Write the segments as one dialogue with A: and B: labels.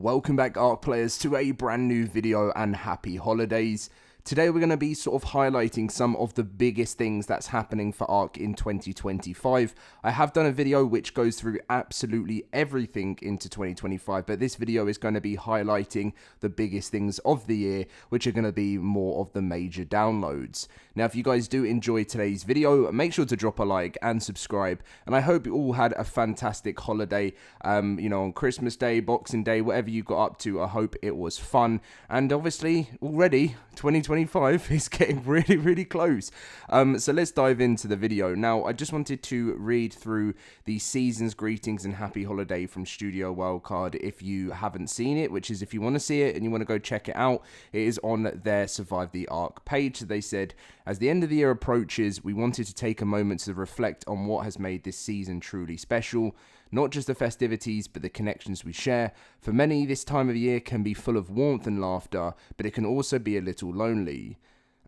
A: Welcome back, ARK players, to a brand new video and happy holidays. Today we're going to be sort of highlighting some of the biggest things that's happening for ARK in 2025. I have done a video which goes through absolutely everything into 2025, but this video is going to be highlighting the biggest things of the year, which are going to be more of the major downloads. Now, if you guys do enjoy today's video, make sure to drop a like and subscribe, and I hope you all had a fantastic holiday, on Christmas Day, Boxing Day, whatever you got up to. I hope it was fun, and obviously already 2025 is getting really close. So let's dive into the video. Now, I just wanted to read through the season's greetings and happy holiday from Studio Wildcard if you haven't seen it, which is if you want to see it and you want to go check it out, it is on their Survive the ARK page. They said, as the end of the year approaches, we wanted to take a moment to reflect on what has made this season truly special. Not just the festivities, but the connections we share. For many, this time of year can be full of warmth and laughter, but it can also be a little lonely.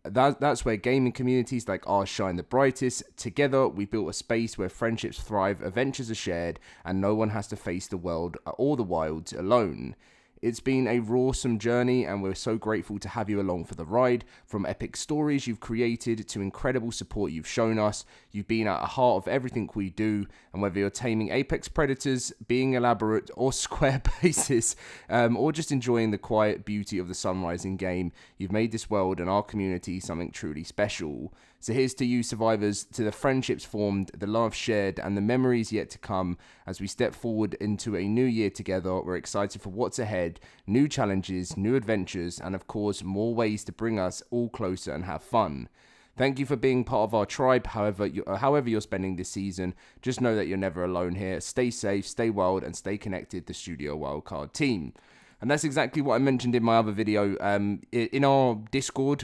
A: That's where gaming communities like ours shine the brightest. Together, we built a space where friendships thrive, adventures are shared, and no one has to face the world or the wilds alone. It's been a rawsome journey, and we're so grateful to have you along for the ride. From epic stories you've created to incredible support you've shown us, you've been at the heart of everything we do. And whether you're taming apex predators, being elaborate or square bases, or just enjoying the quiet beauty of the sunrise in game, you've made this world and our community something truly special. So here's to you, survivors, to the friendships formed, the love shared, and the memories yet to come. As we step forward into a new year together, we're excited for what's ahead, new challenges, new adventures, and of course, more ways to bring us all closer and have fun. Thank you for being part of our tribe, however you're spending this season. Just know that you're never alone here. Stay safe, stay wild, and stay connected, the Studio Wildcard team. And that's exactly what I mentioned in my other video. In our Discord,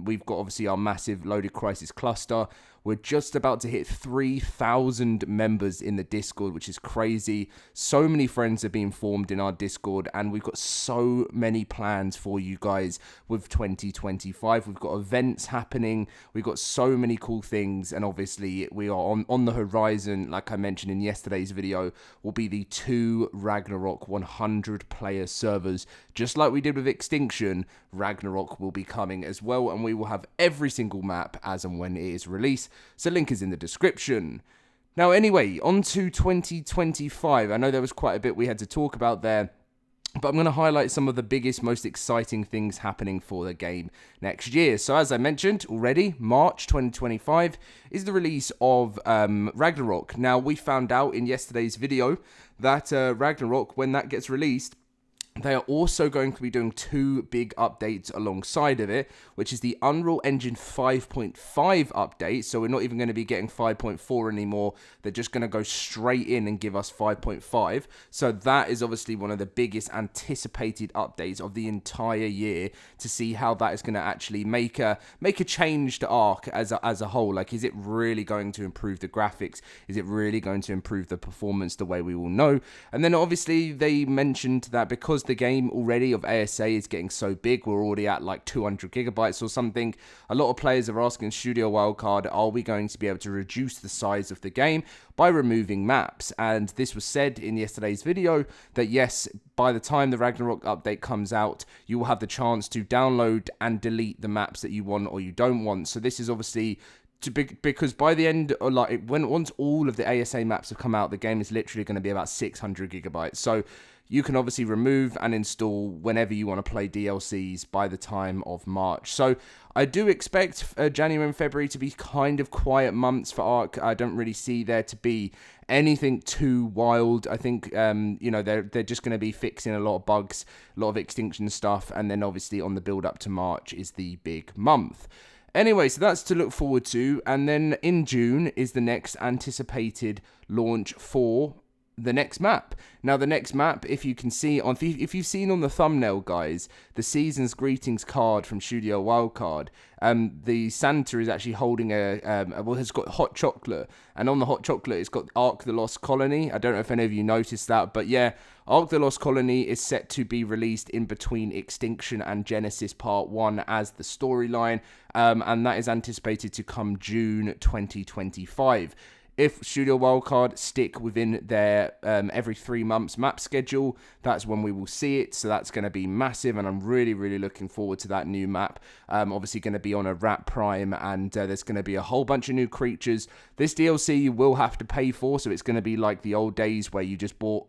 A: we've got obviously our massive LoadedCrysis cluster. We're just about to hit 3,000 members in the Discord, which is crazy. So many friends are being formed in our Discord, and we've got so many plans for you guys with 2025. We've got events happening. We've got so many cool things, and obviously we are on the horizon. Like I mentioned in yesterday's video, will be the 2 Ragnarok 100-player servers. Just like we did with Extinction, Ragnarok will be coming as well, and we will have every single map as and when it is released. So link is in the description. Now anyway, on to 2025. I know there was quite a bit we had to talk about there, but I'm going to highlight some of the biggest, most exciting things happening for the game next year. So as I mentioned already, March 2025 is the release of Ragnarok. Now, we found out in yesterday's video that Ragnarok, when that gets released, they are also going to be doing 2 big updates alongside of it, which is the Unreal Engine 5.5 update. So we're not even going to be getting 5.4 anymore. They're just going to go straight in and give us 5.5. So that is obviously one of the biggest anticipated updates of the entire year, to see how that is going to actually make a change to ARK as a whole. Like, is it really going to improve the graphics? Is it really going to improve the performance the way we all know? And then obviously they mentioned that because the game already of ASA is getting so big, we're already at like 200 gigabytes or something. A lot of players are asking Studio Wildcard, are we going to be able to reduce the size of the game by removing maps? And this was said in yesterday's video that yes, by the time the Ragnarok update comes out, you will have the chance to download and delete the maps that you want or you don't want. So this is obviously because by the end, or like once all of the ASA maps have come out, the game is literally going to be about 600 gigabytes. So you can obviously remove and install whenever you want to play DLCs by the time of March. So I do expect January and February to be kind of quiet months for ARK. I don't really see there to be anything too wild. I think, they're just going to be fixing a lot of bugs, a lot of Extinction stuff. And then obviously on the build up to March is the big month. Anyway, so that's to look forward to. And then in June is the next anticipated launch for the next map. Now, the next map, if you can see if you've seen on the thumbnail, guys, the season's greetings card from Studio Wildcard, the Santa is actually holding has got hot chocolate, and on the hot chocolate it's got ARK the Lost Colony. I don't know if any of you noticed that, but yeah, ARK the Lost Colony is set to be released in between Extinction and Genesis Part 1 as the storyline, and that is anticipated to come June 2025. if Studio Wildcard stick within their every 3 months map schedule, that's when we will see it. So that's going to be massive, and I'm really, really looking forward to that new map. Obviously going to be on a Rat Prime, and there's going to be a whole bunch of new creatures. This DLC you will have to pay for, so it's going to be like the old days where you just bought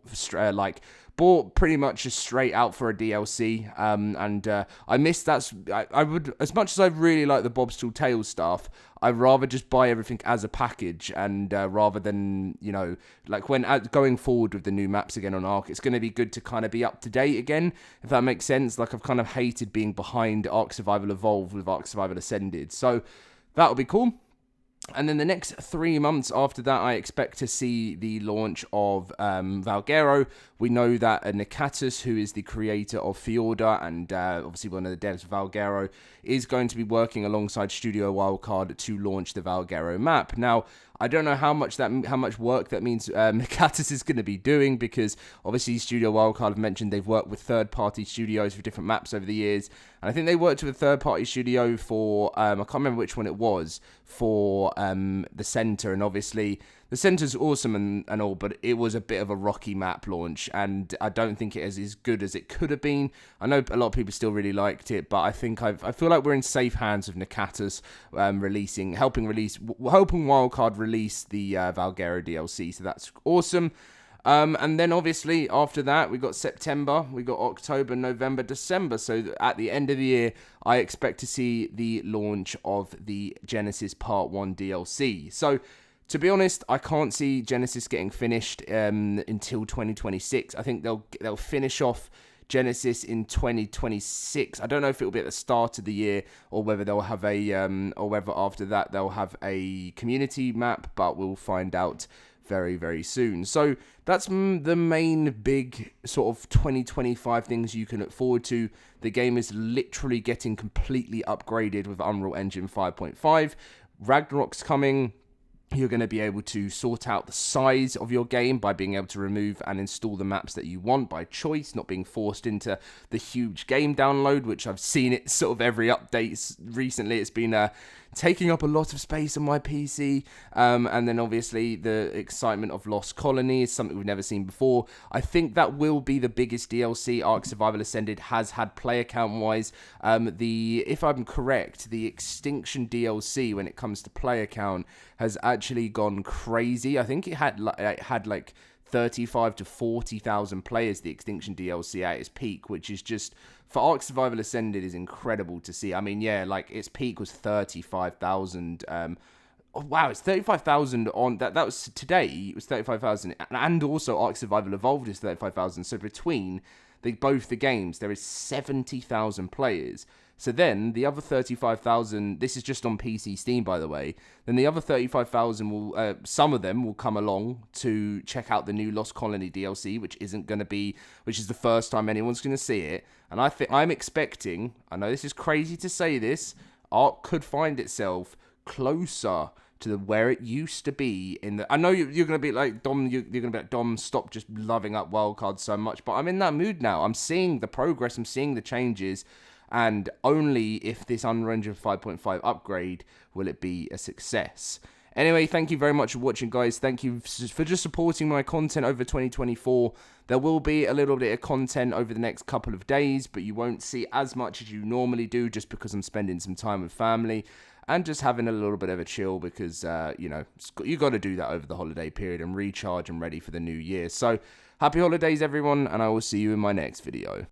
A: pretty much just straight out for a DLC. I miss that. I would, as much as I really like the Bobstall Tales stuff, I'd rather just buy everything as a package, and rather than, you know, like when going forward with the new maps again on ARK, it's going to be good to kind of be up to date again, if that makes sense. Like, I've kind of hated being behind ARK Survival Evolved with ARK Survival Ascended, so that'll be cool. And then the next 3 months after that, I expect to see the launch of Valguero. We know that Nakatus, who is the creator of Fjorda and obviously one of the devs of Valguero, is going to be working alongside Studio Wildcard to launch the Valguero map. Now, I don't know how much work that means Nakatus is going to be doing, because obviously Studio Wildcard have mentioned they've worked with third-party studios for different maps over the years, and I think they worked with a third-party studio for I can't remember which one it was, for the center, and obviously the center's awesome and all, but it was a bit of a rocky map launch, and I don't think it is as good as it could have been. I know a lot of people still really liked it, but I think I feel like we're in safe hands with Nakatus helping Wildcard release the Valguero DLC, so that's awesome. And then obviously after that, we got September, we got October, November, December. So at the end of the year, I expect to see the launch of the Genesis Part 1 DLC. So to be honest, I can't see Genesis getting finished until 2026. I think they'll finish off Genesis in 2026. I don't know if it will be at the start of the year, or whether they'll have or whether after that they'll have a community map, but we'll find out very, very soon. So that's the main big sort of 2025 things you can look forward to. The game is literally getting completely upgraded with Unreal Engine 5.5. Ragnarok's coming. You're going to be able to sort out the size of your game by being able to remove and install the maps that you want by choice, not being forced into the huge game download, which I've seen it sort of every update recently. It's been taking up a lot of space on my PC. And then obviously the excitement of Lost Colony is something we've never seen before. I think that will be the biggest DLC ARK Survival Ascended has had player count wise. If I'm correct, the Extinction DLC, when it comes to player count, has actually gone crazy. I think it had like 35 to 40,000 players, the Extinction DLC at its peak, which is just, for ARK Survival Ascended, is incredible to see. I mean, yeah, like its peak was 35,000. Wow, it's 35,000 on that was today. It was 35,000, and also ARK Survival Evolved is 35,000. So between both the games, there is 70,000 players. So then the other 35,000, this is just on PC Steam, by the way, then the other 35,000 will, some of them will come along to check out the new Lost Colony DLC, which is the first time anyone's going to see it. And I'm expecting, I know this is crazy to say this, ARK could find itself closer to where it used to be I know you're going to be like, Dom, you're going to be like, Dom, stop just loving up Wildcard so much, but I'm in that mood now. I'm seeing the progress, I'm seeing the changes, and only if this Unreal Engine 5.5 upgrade will it be a success. Anyway, thank you very much for watching, guys. Thank you for just supporting my content over 2024. There will be a little bit of content over the next couple of days, but you won't see as much as you normally do, just because I'm spending some time with family and just having a little bit of a chill, because, you got to do that over the holiday period and recharge and ready for the new year. So, happy holidays, everyone, and I will see you in my next video.